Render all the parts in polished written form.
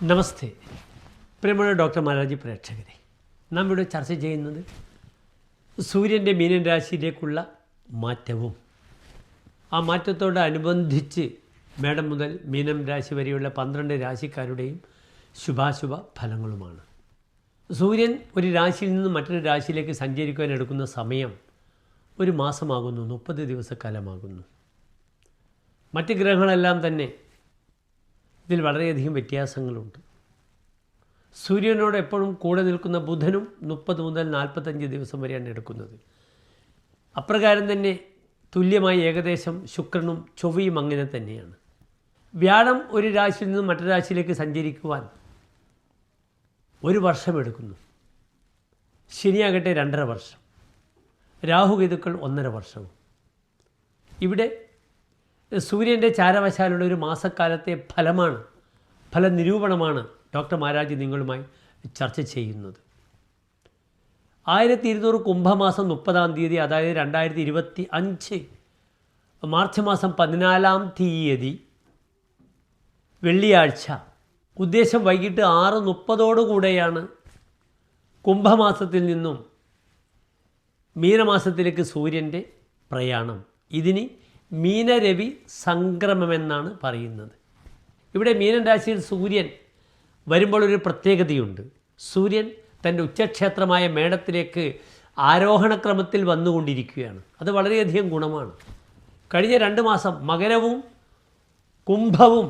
നമസ്തേ പ്രിയമുള്ള ഡോക്ടർ മാരാജി പ്രേക്ഷകരെ, നാം ഇവിടെ ചർച്ച ചെയ്യുന്നത് സൂര്യൻ്റെ മീനൻ രാശിയിലേക്കുള്ള മാറ്റവും ആ മാറ്റത്തോടനുബന്ധിച്ച് മേടം മുതൽ മീനം രാശി വരെയുള്ള 12 രാശിക്കാരുടെയും ശുഭാശുഭ ഫലങ്ങളുമാണ്. സൂര്യൻ ഒരു രാശിയിൽ നിന്ന് മറ്റൊരു രാശിയിലേക്ക് സഞ്ചരിക്കുവാൻ എടുക്കുന്ന സമയം ഒരു മാസമാകുന്നു, 30 ദിവസക്കാലമാകുന്നു. മറ്റ് ഗ്രഹങ്ങളെല്ലാം തന്നെ ഇതിൽ വളരെയധികം വ്യത്യാസങ്ങളുണ്ട്. സൂര്യനോട് എപ്പോഴും കൂടെ നിൽക്കുന്ന ബുധനും 30 മുതൽ 45 ദിവസം വരെയാണ് എടുക്കുന്നത്. അപ്രകാരം തന്നെ തുല്യമായി ഏകദേശം ശുക്രനും ചൊവ്വയും അങ്ങനെ തന്നെയാണ്. വ്യാഴം ഒരു രാശിയിൽ നിന്നും മറ്റൊരു രാശിയിലേക്ക് സഞ്ചരിക്കുവാൻ 1 വർഷമെടുക്കുന്നു. ശനിയാകട്ടെ 2.5 വർഷം, രാഹുകേതുക്കൾ 1.5 വർഷവും. ഇവിടെ സൂര്യൻ്റെ ചാരവശാലുള്ള ഒരു മാസക്കാലത്തെ ഫലനിരൂപണമാണ് ഡോക്ടർ മാരാജി നിങ്ങളുമായി ചർച്ച ചെയ്യുന്നത്. 1200 കുംഭമാസം 30-ാം തീയതി, അതായത് 2025 മാർച്ച് മാസം 14-ാം തീയതി വെള്ളിയാഴ്ച ഉദ്ദേശം വൈകിട്ട് 6:30 കുംഭമാസത്തിൽ നിന്നും മീനമാസത്തിലേക്ക് സൂര്യൻ്റെ പ്രയാണം. ഇതിന് മീനരവി സംക്രമമെന്നാണ് പറയുന്നത്. ഇവിടെ മീനൻ രാശിയിൽ സൂര്യൻ വരുമ്പോൾ ഒരു പ്രത്യേകതയുണ്ട്. സൂര്യൻ തൻ്റെ ഉച്ചക്ഷേത്രമായ മേടത്തിലേക്ക് ആരോഹണക്രമത്തിൽ വന്നുകൊണ്ടിരിക്കുകയാണ്. അത് വളരെയധികം ഗുണമാണ്. കഴിഞ്ഞ 2 മാസം മകരവും കുംഭവും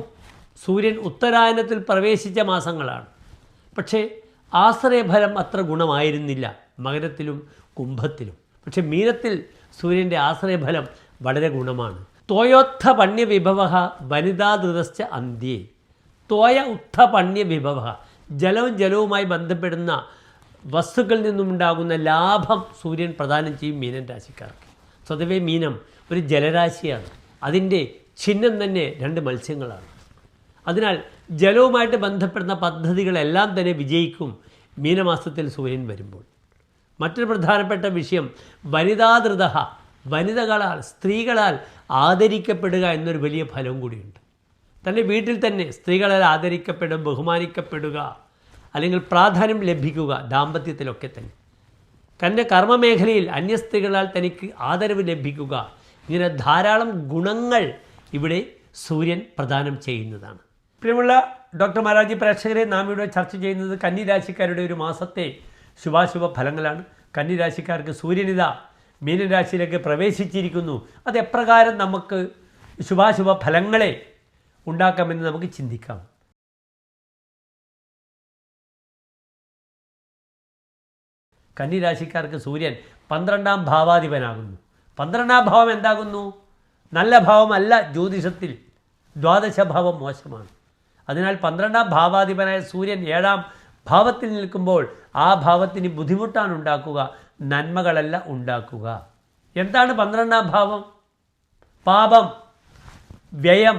സൂര്യൻ ഉത്തരായനത്തിൽ പ്രവേശിച്ച മാസങ്ങളാണ്. പക്ഷേ ആശ്രയഫലം അത്ര ഗുണമായിരുന്നില്ല മകരത്തിലും കുംഭത്തിലും. പക്ഷേ മീനത്തിൽ സൂര്യൻ്റെ ആശ്രയഫലം വളരെ ഗുണമാണ്. തോയോത്ഥ പണ്യവിഭവ വനിതാധൃതശ്ച അന്ത്യേ. തോയ ഉത്ഥ പണ്യവിഭവ, ജലവുമായി ബന്ധപ്പെടുന്ന വസ്തുക്കളിൽ നിന്നുമുണ്ടാകുന്ന ലാഭം സൂര്യൻ പ്രദാനം ചെയ്യും മീനൻ രാശിക്കാർക്ക്. സ്വതവേ മീനം ഒരു ജലരാശിയാണ്. അതിൻ്റെ ചിഹ്നം തന്നെ 2 മത്സ്യങ്ങളാണ്. അതിനാൽ ജലവുമായിട്ട് ബന്ധപ്പെടുന്ന പദ്ധതികളെല്ലാം തന്നെ വിജയിക്കും മീനമാസത്തിൽ സൂര്യൻ വരുമ്പോൾ. മറ്റൊരു പ്രധാനപ്പെട്ട വിഷയം വനിതാധൃത, വനിതകളാൽ, സ്ത്രീകളാൽ ആദരിക്കപ്പെടുക എന്നൊരു വലിയ ഫലവും കൂടിയുണ്ട്. തൻ്റെ വീട്ടിൽ തന്നെ സ്ത്രീകളാൽ ആദരിക്കപ്പെടുക, ബഹുമാനിക്കപ്പെടുക, അല്ലെങ്കിൽ പ്രാധാന്യം ലഭിക്കുക, ദാമ്പത്യത്തിലൊക്കെ തന്നെ തൻ്റെ കർമ്മമേഖലയിൽ അന്യ സ്ത്രീകളാൽ തനിക്ക് ആദരവ് ലഭിക്കുക, ഇങ്ങനെ ധാരാളം ഗുണങ്ങൾ ഇവിടെ സൂര്യൻ പ്രദാനം ചെയ്യുന്നതാണ്. പ്രിയമുള്ള ഡോക്ടർ മാരാജി പ്രേക്ഷകരെ, നാം ഇവിടെ ചർച്ച ചെയ്യുന്നത് കന്നിരാശിക്കാരുടെ ഒരു മാസത്തെ ശുഭാശുഭ ഫലങ്ങളാണ്. കന്നിരാശിക്കാർക്ക് സൂര്യനിത മീനൻ രാശിയിലേക്ക് പ്രവേശിച്ചിരിക്കുന്നു. അതെപ്രകാരം നമുക്ക് ശുഭാശുഭ ഫലങ്ങളെ ഉണ്ടാക്കാമെന്ന് നമുക്ക് ചിന്തിക്കാം. കന്നിരാശിക്കാർക്ക് സൂര്യൻ 12-ാം ഭാവാധിപനാകുന്നു. 12-ാം ഭാവം എന്താകുന്നു? നല്ല ഭാവമല്ല. ജ്യോതിഷത്തിൽ 12 ഭാവം മോശമാണ്. അതിനാൽ 12-ാം ഭാവാധിപനായ സൂര്യൻ 7-ാം ഭാവത്തിൽ നിൽക്കുമ്പോൾ ആ ഭാവത്തിന് ബുദ്ധിമുട്ടാണ് ഉണ്ടാക്കുക, നന്മകളല്ല ഉണ്ടാക്കുക. എന്താണ് 12-ാം ഭാവം? പാപം, വ്യയം,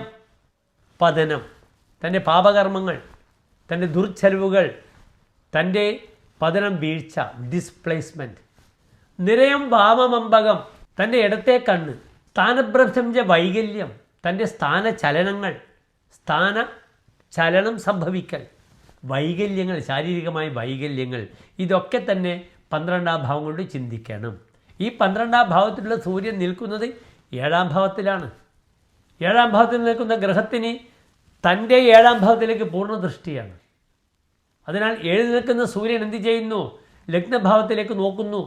പതനം. തൻ്റെ പാപകർമ്മങ്ങൾ, തൻ്റെ ദുർച്ചെലവുകൾ, തൻ്റെ പതനം, വീഴ്ച, ഡിസ്പ്ലേസ്മെൻറ്റ്. നിരയം വാമമമ്പകം, തൻ്റെ ഇടത്തെ കണ്ണ്. സ്ഥാനഭ്രംശ വൈകല്യം, തൻ്റെ സ്ഥാനചലനങ്ങൾ, സ്ഥാനചലനം സംഭവിക്കൽ, വൈകല്യങ്ങൾ, ശാരീരികമായ വൈകല്യങ്ങൾ, ഇതൊക്കെ തന്നെ 12-ാം ഭാവം കൊണ്ട് ചിന്തിക്കണം. ഈ 12-ാം ഭാവത്തിലുള്ള സൂര്യൻ നിൽക്കുന്നത് 7-ാം ഭാവത്തിലാണ്. 7-ാം ഭാവത്തിൽ നിൽക്കുന്ന ഗ്രഹത്തിന് തൻ്റെ 7-ാം ഭാവത്തിലേക്ക് പൂർണ്ണ ദൃഷ്ടിയാണ്. അതിനാൽ 7 നിൽക്കുന്ന സൂര്യൻ എന്ത് ചെയ്യുന്നു? ലഗ്നഭാവത്തിലേക്ക് നോക്കുന്നു.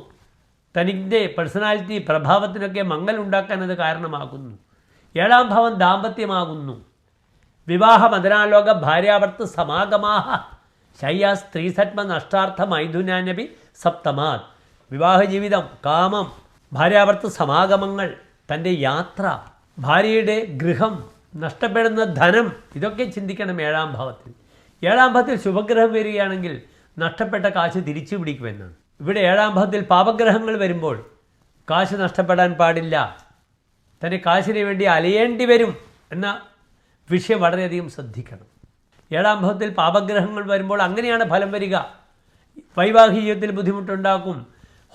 തനിൻ്റെ പേഴ്സണാലിറ്റി, പ്രഭാവത്തിനൊക്കെ മങ്ങലുണ്ടാക്കാൻ അത് കാരണമാകുന്നു. 7-ാം ഭാവം ദാമ്പത്യമാകുന്നു. വിവാഹ മദനാലോക ഭാര്യാവർത്ത് സമാഗമാഹ ശയ്യ സ്ത്രീസത്മ നഷ്ടാർത്ഥ മൈഥുനാനപി സപ്തമാത്. വിവാഹ ജീവിതം, കാമം, ഭാര്യാവർത്ത് സമാഗമങ്ങൾ, തൻ്റെ യാത്ര, ഭാര്യയുടെ ഗൃഹം, നഷ്ടപ്പെടുന്ന ധനം, ഇതൊക്കെ ചിന്തിക്കണം 7-ാം ഭാവത്തിൽ. 7-ാം ഭാവത്തിൽ ശുഭഗ്രഹം വരികയാണെങ്കിൽ നഷ്ടപ്പെട്ട കാശ് തിരിച്ചു പിടിക്കുമെന്നാണ്. ഇവിടെ 7-ാം ഭാവത്തിൽ പാപഗ്രഹങ്ങൾ വരുമ്പോൾ കാശ് നഷ്ടപ്പെടാൻ പാടില്ല, തൻ്റെ കാശിന് വേണ്ടി അലയേണ്ടി വരും എന്ന വിഷയം വളരെയധികം ശ്രദ്ധിക്കണം. 7-ാം ഭാവത്തിൽ പാപഗ്രഹങ്ങൾ വരുമ്പോൾ അങ്ങനെയാണ് ഫലം വരിക. വൈവാഹിക ജീവിതത്തിൽ ബുദ്ധിമുട്ടുണ്ടാക്കും.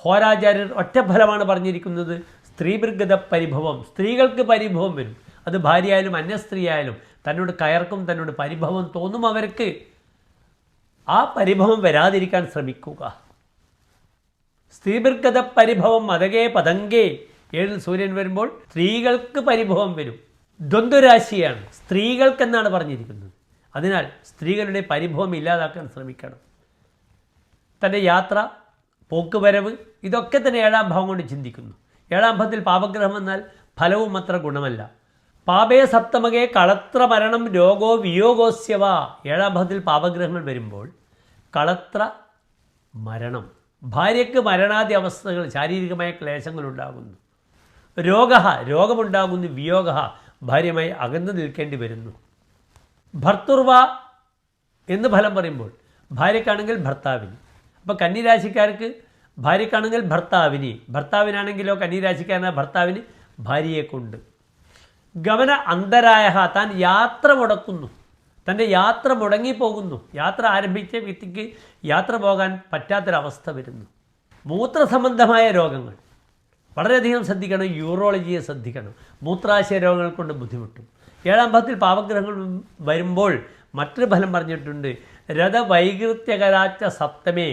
ഹോരാചാര്യർ ഒറ്റ ഫലമാണ് പറഞ്ഞിരിക്കുന്നത്, സ്ത്രീബൃഗത പരിഭവം. സ്ത്രീകൾക്ക് പരിഭവം വരും. അത് ഭാര്യയായാലും അന്യ സ്ത്രീയായാലും തന്നോട് കയർക്കും, തന്നോട് പരിഭവം തോന്നും അവർക്ക്. ആ പരിഭവം വരാതിരിക്കാൻ ശ്രമിക്കുക. സ്ത്രീബൃക്കത പരിഭവം മതകേ പതങ്കേ. 7 സൂര്യൻ വരുമ്പോൾ സ്ത്രീകൾക്ക് പരിഭവം വരും. ദ്വന്ദ്വരാശിയാണ്, സ്ത്രീകൾക്കെന്നാണ് പറഞ്ഞിരിക്കുന്നത്. അതിനാൽ സ്ത്രീകളുടെ പരിഭവം ഇല്ലാതാക്കാൻ ശ്രമിക്കണം. തൻ്റെ യാത്ര, പോക്കുവരവ്, ഇതൊക്കെ തന്നെ 7-ാം ഭാവം കൊണ്ട് ചിന്തിക്കുന്നു. 7-ാം ഭാവത്തിൽ പാപഗ്രഹം എന്നാൽ ഫലവും അത്ര ഗുണമല്ല. പാപേ സപ്തമകേ കളത്ര മരണം രോഗോ വിയോഗോസ്യവ. 7-ാം ഭാവത്തിൽ പാപഗ്രഹങ്ങൾ വരുമ്പോൾ കളത്ര മരണം, ഭാര്യയ്ക്ക് മരണാദി അവസ്ഥകൾ, ശാരീരികമായ ക്ലേശങ്ങൾ ഉണ്ടാകുന്നു. രോഗമുണ്ടാകുന്നു. വിയോഗ, ഭാര്യയുമായി അകന്നു നിൽക്കേണ്ടി വരുന്നു. ഭർത്തുർവ എന്ന് ഫലം പറയുമ്പോൾ ഭാര്യയ്ക്കാണെങ്കിൽ ഭർത്താവിന്. അപ്പോൾ കന്നിരാശിക്കാർക്ക് ഭാര്യയ്ക്കാണെങ്കിൽ ഭർത്താവിനാണെങ്കിലോ കന്നിരാശിക്കാരനായ ഭർത്താവിന് ഭാര്യയെ കൊണ്ട്. ഗമന അന്തരായ, താൻ യാത്ര മുടക്കുന്നു, തൻ്റെ യാത്ര മുടങ്ങിപ്പോകുന്നു. യാത്ര ആരംഭിച്ച വ്യക്തിക്ക് യാത്ര പോകാൻ പറ്റാത്തൊരവസ്ഥ വരുന്നു. മൂത്രസംബന്ധമായ രോഗങ്ങൾ വളരെയധികം ശ്രദ്ധിക്കണം. യൂറോളജിയെ ശ്രദ്ധിക്കണം. മൂത്രാശയ രോഗങ്ങൾ കൊണ്ട് ബുദ്ധിമുട്ടും. 7-ാം ഭാവത്തിൽ പാപഗ്രഹങ്ങൾ വരുമ്പോൾ മറ്റൊരു ഫലം പറഞ്ഞിട്ടുണ്ട്. രഥവൈകൃത്യകരാച്ച സപ്തമേ,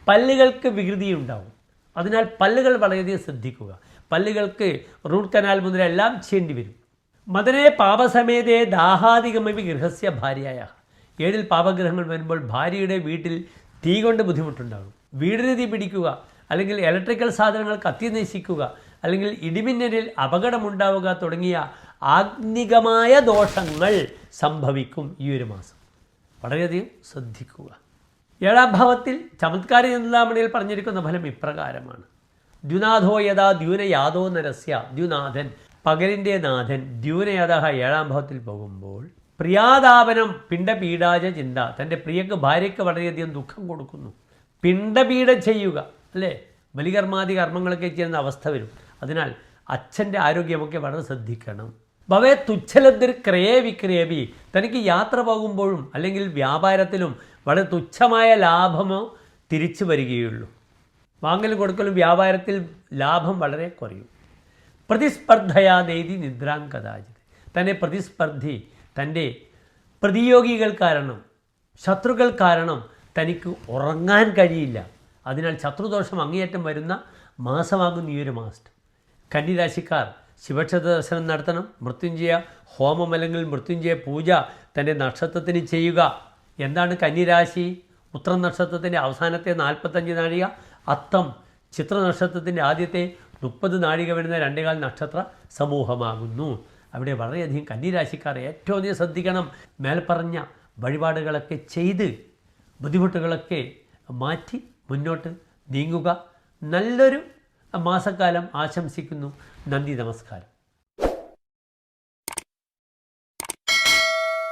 പല്ലുകൾക്ക് വികൃതി ഉണ്ടാവും. അതിനാൽ പല്ലുകൾ വളരെയധികം ശ്രദ്ധിക്കുക. പല്ലുകൾക്ക് റൂട്ട് കനാൽ മുതലെല്ലാം ചെയ്യേണ്ടി വരും. മദനേ പാപസമേതേ ദാഹാദികമപി ഗൃഹസ്യ ഭാര്യയായ. 7-ൽ പാപഗ്രഹങ്ങൾ വരുമ്പോൾ ഭാര്യയുടെ വീട്ടിൽ തീ കൊണ്ട് ബുദ്ധിമുട്ടുണ്ടാകും. വീടിന് തീ പിടിക്കുക, അല്ലെങ്കിൽ ഇലക്ട്രിക്കൽ സാധനങ്ങൾ കത്തി നശിക്കുക, അല്ലെങ്കിൽ ഇടിമിന്നലിൽ അപകടമുണ്ടാവുക തുടങ്ങിയ ആഗ്നികമായ ദോഷങ്ങൾ സംഭവിക്കും ഈ ഒരു മാസം. വളരെയധികം ശ്രദ്ധിക്കുക. 7-ാം ഭാവത്തിൽ ചമത്കാര ചിന്താമണിയിൽ പറഞ്ഞിരിക്കുന്ന ഫലം ഇപ്രകാരമാണ്. ദ്യുനാഥോ യഥാ ദ്യൂനയാദോ നരസ്യ. ദ്യുനാഥൻ, പകലിൻ്റെ നാഥൻ. ദ്യൂനയാഥ 7-ാം ഭാവത്തിൽ പോകുമ്പോൾ പ്രിയാതാപനം പിണ്ടപീഡാച ചിന്ത. തൻ്റെ പ്രിയക്ക്, ഭാര്യയ്ക്ക് വളരെയധികം ദുഃഖം കൊടുക്കുന്നു. പിണ്ടപീഡം ചെയ്യുക, അല്ലേ, ബലികർമാദി കർമ്മങ്ങളൊക്കെ ചെയ്യുന്ന അവസ്ഥ വരും. അതിനാൽ അച്ഛൻ്റെ ആരോഗ്യമൊക്കെ വളരെ ശ്രദ്ധിക്കണം. ഭവേ തുച്ഛലബ്ധിർ ക്രയേ വിക്രയവി. തനിക്ക് യാത്ര പോകുമ്പോഴും അല്ലെങ്കിൽ വ്യാപാരത്തിലും വളരെ തുച്ഛമായ ലാഭമോ തിരിച്ചു വരികയുള്ളൂ. വാങ്ങലും കൊടുക്കലും വ്യാപാരത്തിൽ ലാഭം വളരെ കുറയും. പ്രതിസ്പർദ്ധയാ നെയ്തി നിദ്രാം കഥാചിത്. തന്നെ പ്രതിസ്പർദ്ധി, തൻ്റെ പ്രതിയോഗികൾ കാരണം, ശത്രുക്കൾ കാരണം തനിക്ക് ഉറങ്ങാൻ കഴിയില്ല. അതിനാൽ ശത്രുദോഷം അങ്ങേയറ്റം വരുന്ന മാസമാകുന്ന ഈ ഒരു മാസം. കന്നിരാശിക്കാർ ശിവക്ഷേത്ര ദർശനം നടത്തണം. മൃത്യുഞ്ജയ ഹോമം അല്ലെങ്കിൽ മൃത്യുഞ്ജയ പൂജ തൻ്റെ നക്ഷത്രത്തിന് ചെയ്യുക. എന്താണ് കന്നിരാശി? ഉത്രം നക്ഷത്രത്തിൻ്റെ അവസാനത്തെ 45 നാഴിക, അത്തം ചിത്ര നക്ഷത്രത്തിൻ്റെ ആദ്യത്തെ 30 നാഴിക വരുന്ന 2 നക്ഷത്ര സമൂഹമാകുന്നു. അവിടെ വളരെയധികം കന്നിരാശിക്കാർ ഏറ്റവും അധികം ശ്രദ്ധിക്കണം. മേൽപ്പറഞ്ഞ വഴിപാടുകളൊക്കെ ചെയ്ത് ബുദ്ധിമുട്ടുകളൊക്കെ മാറ്റി മുന്നോട്ട് നീങ്ങുക. നല്ലൊരു മാസക്കാലം ആശംസിക്കുന്നു. നന്ദി, നമസ്കാരം.